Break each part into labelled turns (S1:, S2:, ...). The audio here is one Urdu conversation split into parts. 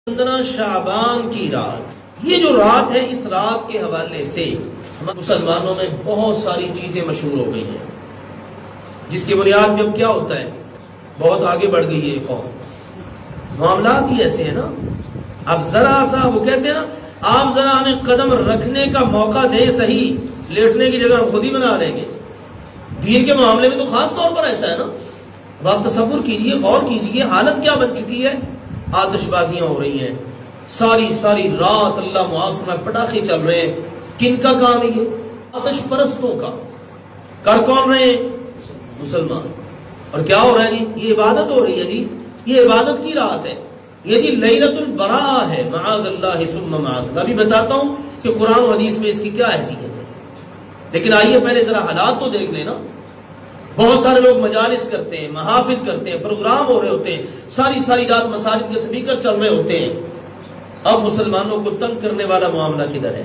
S1: 15 شعبان کی رات، یہ جو رات ہے، اس رات کے حوالے سے مسلمانوں میں بہت ساری چیزیں مشہور ہو گئی ہیں، جس کی بنیاد جب کیا ہوتا ہے، بہت آگے بڑھ گئی ہے یہ قوم، معاملات ہی ایسے ہیں نا۔ اب ذرا سا وہ کہتے ہیں نا، آپ ذرا ہمیں قدم رکھنے کا موقع دیں صحیح، لیٹنے کی جگہ ہم خود ہی بنا لیں گے۔ دین کے معاملے میں تو خاص طور پر ایسا ہے نا۔ اب آپ تصور کیجئے، غور کیجئے، حالت کیا بن چکی ہے، آتش بازیاں ہو رہی ہیں ساری رات، اللہ معاف فرمائے، پٹاخے چل رہے ہیں۔ کن کا کام ہے یہ؟ آتش پرستوں کا۔ کر کون رہے ہیں؟ مسلمان۔ اور کیا ہو رہا ہے جی؟ یہ عبادت ہو رہی ہے جی، یہ عبادت کی رات ہے، یہ جی لیلۃ البراء ہے، معاذ اللہ ثم معاذ اللہ۔ ابھی بتاتا ہوں کہ قرآن و حدیث میں اس کی کیا حیثیت ہے، لیکن آئیے پہلے ذرا حالات تو دیکھ لینا۔ بہت سارے لوگ مجالس کرتے ہیں، محافل کرتے ہیں، پروگرام ہو رہے ہوتے ہیں، ساری رات مساجد کے سپیکر چل رہے ہوتے ہیں۔ اب مسلمانوں کو تنگ کرنے والا معاملہ کدھر ہے؟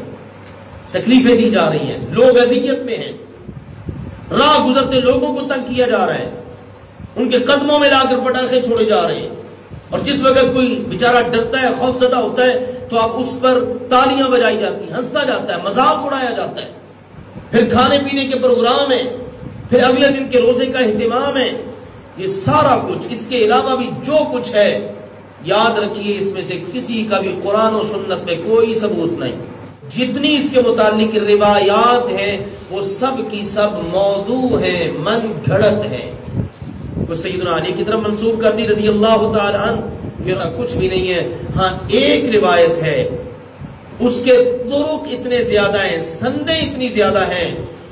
S1: تکلیفیں دی جا رہی ہیں، لوگ اذیت میں ہیں، راہ گزرتے لوگوں کو تنگ کیا جا رہا ہے، ان کے قدموں میں لا کر پٹاخے چھوڑے جا رہے ہیں، اور جس وقت کوئی بیچارہ ڈرتا ہے، خوف زدہ ہوتا ہے، تو اب اس پر تالیاں بجائی جاتی ہیں، ہنسا جاتا ہے، مذاق اڑایا جاتا ہے، پھر کھانے پینے کے پروگرام ہیں، پھر اگلے دن کے روزے کا اہتمام ہے۔ یہ سارا کچھ، اس کے علاوہ بھی جو کچھ ہے، یاد رکھیے اس میں سے کسی کا بھی قرآن و سنت میں کوئی ثبوت نہیں۔ جتنی اس کے متعلق روایات ہیں وہ سب کی سب موضوع ہیں، من گھڑت ہیں، وہ سیدنا علی کی طرف منسوب کر دی رضی اللہ تعالی عنہ، ایسا کچھ بھی نہیں ہے۔ ہاں ایک روایت ہے، اس کے طرق اتنے زیادہ ہیں، سندیں اتنی زیادہ ہیں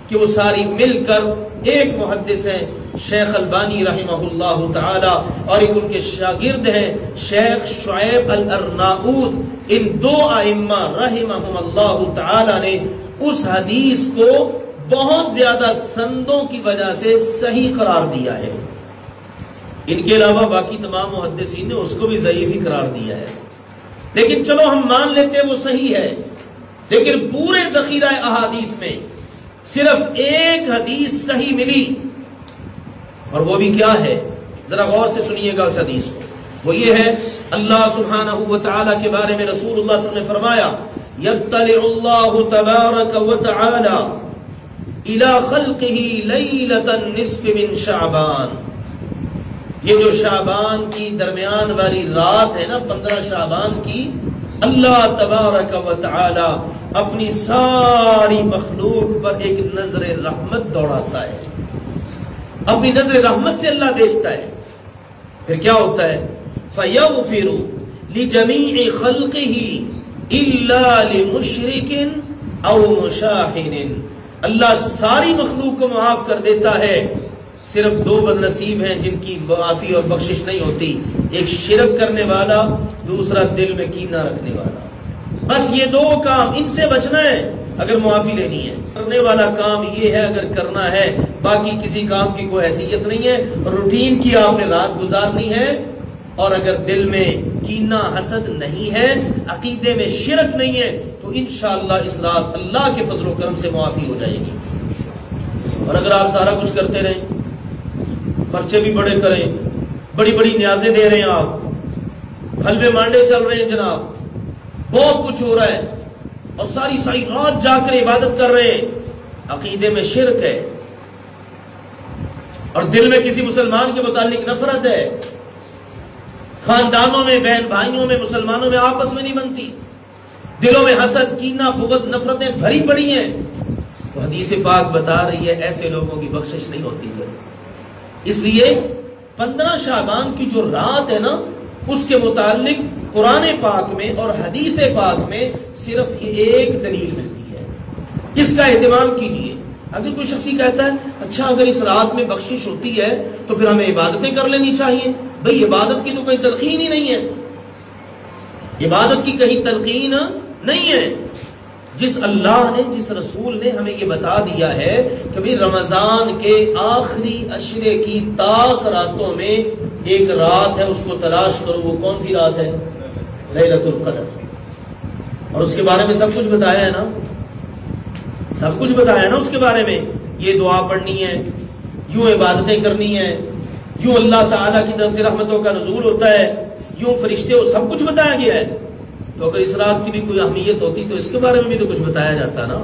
S1: کہ وہ ساری مل کر ایک محدث ہیں شیخ البانی رحمہ اللہ تعالی، اور ایک ان کے شاگرد ہیں شیخ شعیب الارناؤوط، ان دو ائمہ رحمہم اللہ تعالی نے اس حدیث کو بہت زیادہ سندوں کی وجہ سے صحیح قرار دیا ہے۔ ان کے علاوہ باقی تمام محدثین نے اس کو بھی ضعیف ہی قرار دیا ہے، لیکن چلو ہم مان لیتے ہیں وہ صحیح ہے، لیکن پورے ذخیرہ احادیث میں صرف ایک حدیث صحیح ملی، اور وہ بھی کیا ہے؟ ذرا غور سے سنیے گا اس حدیث کو۔ وہ یہ ہے، اللہ سبحانہ و تعالی کے بارے میں رسول اللہ صلی اللہ علیہ وسلم نے فرمایا، یطلع اللہ تبارک و تعالی الی خلقہ لیلۃ النصف من شعبان۔ یہ جو شعبان کی درمیان والی رات ہے نا، 15 شعبان کی، اللہ تبارک و تعالی اپنی ساری مخلوق پر ایک نظر رحمت دوڑاتا ہے، اپنی نظر رحمت سے اللہ دیکھتا ہے۔ پھر کیا ہوتا ہے؟ فَيَغْفِرُ لِجَمِيعِ خَلْقِهِ إِلَّا لِمُشْرِكٍ أَوْ مُشَاحِنٍ۔ اللہ ساری مخلوق کو معاف کر دیتا ہے، صرف 2 بدنصیب ہیں جن کی معافی اور بخشش نہیں ہوتی، ایک شرک کرنے والا، دوسرا دل میں کینہ رکھنے والا۔ بس یہ 2 کام، ان سے بچنا ہے اگر معافی لینی ہے۔ کرنے والا کام یہ ہے اگر کرنا ہے، باقی کسی کام کی کوئی حیثیت نہیں ہے، روٹین کی آپ نے رات گزارنی ہے، اور اگر دل میں کینہ حسد نہیں ہے، عقیدے میں شرک نہیں ہے، تو انشاءاللہ اس رات اللہ کے فضل و کرم سے معافی ہو جائے گی۔ اور اگر آپ سارا کچھ کرتے رہیں، خرچے بھی بڑے کریں، بڑی بڑی نیازیں دے رہے ہیں، آپ حلوے مانڈے چل رہے ہیں جناب، بہت کچھ ہو رہا ہے، اور ساری رات جا کر عبادت کر رہے ہیں، عقیدے میں شرک ہے، اور دل میں کسی مسلمان کے متعلق نفرت ہے، خاندانوں میں، بہن بھائیوں میں، مسلمانوں میں آپس میں نہیں بنتی، دلوں میں حسد، کینہ، بغض، نفرتیں بھری پڑی ہیں، تو حدیث پاک بتا رہی ہے ایسے لوگوں کی بخشش نہیں ہوتی۔ اس لیے 15 شعبان کی جو رات ہے نا، اس کے متعلق قرآن پاک میں اور حدیث پاک میں صرف یہ ایک دلیل ملتی ہے، اس کا اہتمام کیجئے۔ اگر کوئی شخصی کہتا ہے اچھا اگر اس رات میں بخشش ہوتی ہے تو پھر ہمیں عبادتیں کر لینی چاہیے، بھئی عبادت کی تو کہیں تلقین ہی نہیں ہے، عبادت کی کہیں تلقین نہیں ہے۔ جس اللہ نے، جس رسول نے ہمیں یہ بتا دیا ہے کہ بھی رمضان کے آخری عشرے کی تاخ راتوں میں ایک رات ہے، اس کو تلاش کرو، وہ کون سی رات ہے؟ لیلۃ القدر۔ اور اس کے بارے میں سب کچھ بتایا ہے نا، سب کچھ بتایا ہے نا اس کے بارے میں، یہ دعا پڑھنی ہے، یوں عبادتیں کرنی ہیں، یوں اللہ تعالیٰ کی طرف سے رحمتوں کا نزول ہوتا ہے، یوں فرشتے کو سب کچھ بتایا گیا ہے، تو اگر اس رات کی بھی کوئی اہمیت ہوتی تو اس کے بارے میں بھی تو کچھ بتایا جاتا نا،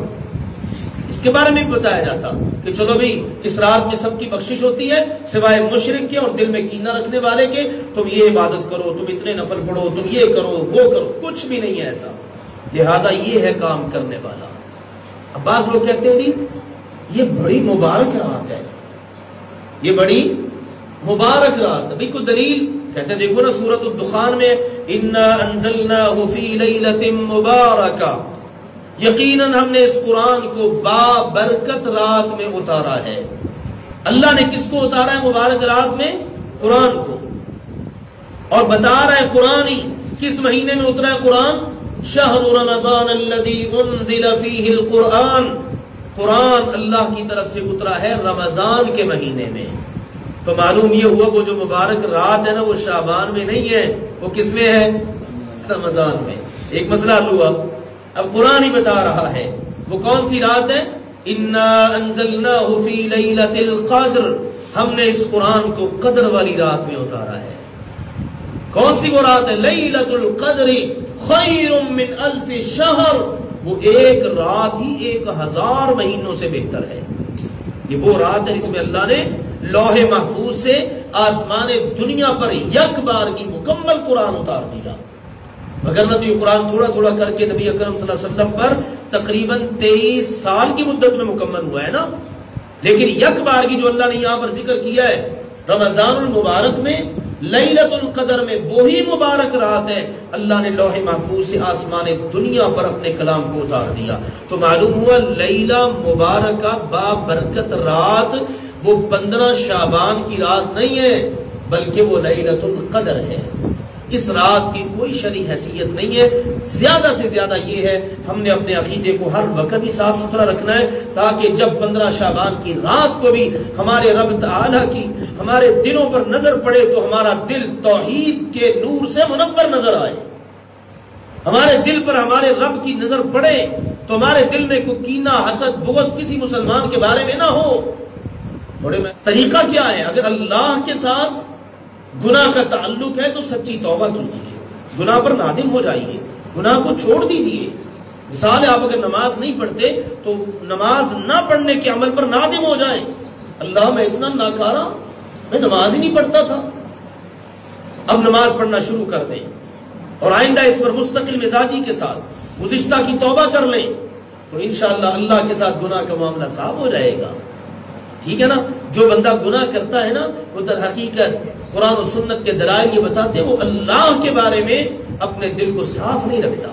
S1: اس کے بارے میں بھی بتایا جاتا کہ چلو بھی اس رات میں سب کی بخشش ہوتی ہے سوائے مشرک کے اور دل میں کینہ رکھنے والے کے، تم یہ عبادت کرو، تم اتنے نفل پڑھو، تم یہ کرو وہ کرو، کچھ بھی نہیں ہے ایسا، لہذا یہ ہے کام کرنے والا۔ اب بعض لوگ کہتے ہیں یہ بڑی مبارک رات ہے، یہ بڑی مبارک رات، ابھی کوئی دلیل؟ کہتے ہیں دیکھو نا سورۃ الدخان میں انا انزلناہ فی لیلۃ مبارکہ، یقیناً ہم نے اس قرآن کو بابرکت رات میں اتارا ہے۔ اللہ نے کس کو اتارا ہے مبارک رات میں؟ قرآن کو، اور بتا رہا ہے قرآن ہی کس مہینے میں اترا ہے قرآن؟ شہر رمضان الذی انزل فیہ القرآن، قرآن اللہ کی طرف سے اترا ہے رمضان کے مہینے میں۔ تو معلوم یہ ہوا وہ جو مبارک رات ہے نا وہ شعبان میں نہیں ہے، وہ کس میں ہے؟ رمضان میں۔ ایک مسئلہ حل ہوا۔ اب قرآن ہی بتا رہا ہے وہ کون سی رات ہے؟ انا انزلناہ فی لیلۃ القدر، ہم نے اس قرآن کو قدر والی رات میں اتارا ہے۔ کون سی وہ رات ہے؟ لیلۃ القدر خیر من الف شہر، وہ ایک رات ہی 1000 مہینوں سے بہتر ہے۔ یہ وہ رات ہے جس میں اللہ نے لوح محفوظ سے آسمان دنیا پر یک بار کی مکمل قرآن اتار دیا، وگرنہ تو یہ قرآن تھوڑا تھوڑا کر کے نبی اکرم صلی اللہ علیہ وسلم پر تقریباً 23 سال کی مدت میں مکمل ہوا ہے نا، لیکن یک بار کی جو اللہ نے یہاں پر ذکر کیا ہے رمضان المبارک میں لیلۃ القدر میں، وہی مبارک رات ہے اللہ نے لوح محفوظ سے آسمان دنیا پر اپنے کلام کو اتار دیا۔ تو معلوم ہوا لیلہ مبارکہ بابرکت رات وہ 15 شعبان کی رات نہیں ہے، بلکہ وہ لیلۃ القدر ہے۔ اس رات کی کوئی شرعی حیثیت نہیں ہے، زیادہ سے زیادہ یہ ہے ہم نے اپنے عقیدے کو ہر وقت ہی صاف ستھرا رکھنا ہے، تاکہ جب 15 شعبان کی رات کو بھی ہمارے رب تعالیٰ کی ہمارے دلوں پر نظر پڑے تو ہمارا دل توحید کے نور سے منور نظر آئے، ہمارے دل پر ہمارے رب کی نظر پڑے تو ہمارے دل میں کوئی کینہ حسد بغض کسی مسلمان کے بارے میں نہ ہو۔ بڑے طریقہ کیا ہے؟ اگر اللہ کے ساتھ گناہ کا تعلق ہے تو سچی توبہ کیجیے، گناہ پر نادم ہو جائیے، گناہ کو چھوڑ دیجیے۔ مثال ہے آپ اگر نماز نہیں پڑھتے تو نماز نہ پڑھنے کے عمل پر نادم ہو جائیں، اللہ میں اتنا ناکارہ، میں نماز ہی نہیں پڑھتا تھا، اب نماز پڑھنا شروع کر دیں اور آئندہ اس پر مستقل مزاجی کے ساتھ گزشتہ کی توبہ کر لیں تو انشاءاللہ اللہ کے ساتھ گناہ کا معاملہ صاف ہو جائے گا۔ ٹھیک ہے نا؟ جو بندہ گناہ کرتا ہے نا وہ در حقیقت قرآن و سنت کے دلائل یہ بتاتے ہیں وہ اللہ کے بارے میں اپنے دل کو صاف نہیں رکھتا۔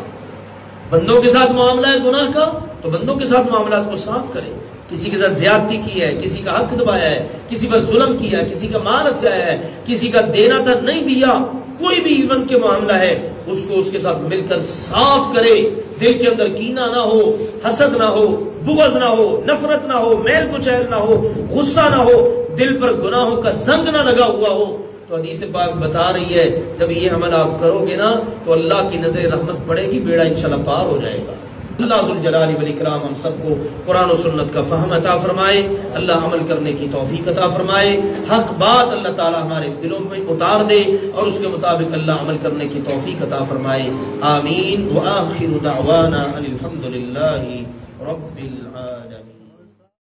S1: بندوں کے ساتھ معاملہ ہے گناہ کا تو بندوں کے ساتھ معاملات کو صاف کرے، کسی کے ساتھ زیادتی کی ہے، کسی کا حق دبایا ہے، کسی پر ظلم کیا ہے، کسی کا مال ہتھیایا ہے، کسی کا دینا تھا نہیں دیا، کوئی بھی ایون کے معاملہ ہے اس کو اس کے ساتھ مل کر صاف کرے، دل کے اندر کینہ نہ ہو، حسد نہ ہو، بغض نہ ہو، نفرت نہ ہو، میل کچیل نہ ہو، غصہ نہ ہو، دل پر گناہوں کا زنگ نہ لگا ہوا ہو۔ تو حدیث پاک بتا رہی ہے جب یہ عمل آپ کرو گے نا تو اللہ کی نظر رحمت پڑے گی، بیڑا انشاءاللہ پار ہو جائے گا۔ اللہ ذوالجلال والاکرام ہم سب کو قرآن و سنت کا فہم عطا فرمائے، اللہ عمل کرنے کی توفیق عطا فرمائے، حق بات اللہ تعالی ہمارے دلوں میں اتار دے اور اس کے مطابق اللہ عمل کرنے کی توفیق عطا فرمائے، آمین۔ وآخر دعوانا ان الحمد للہ رب العالمین۔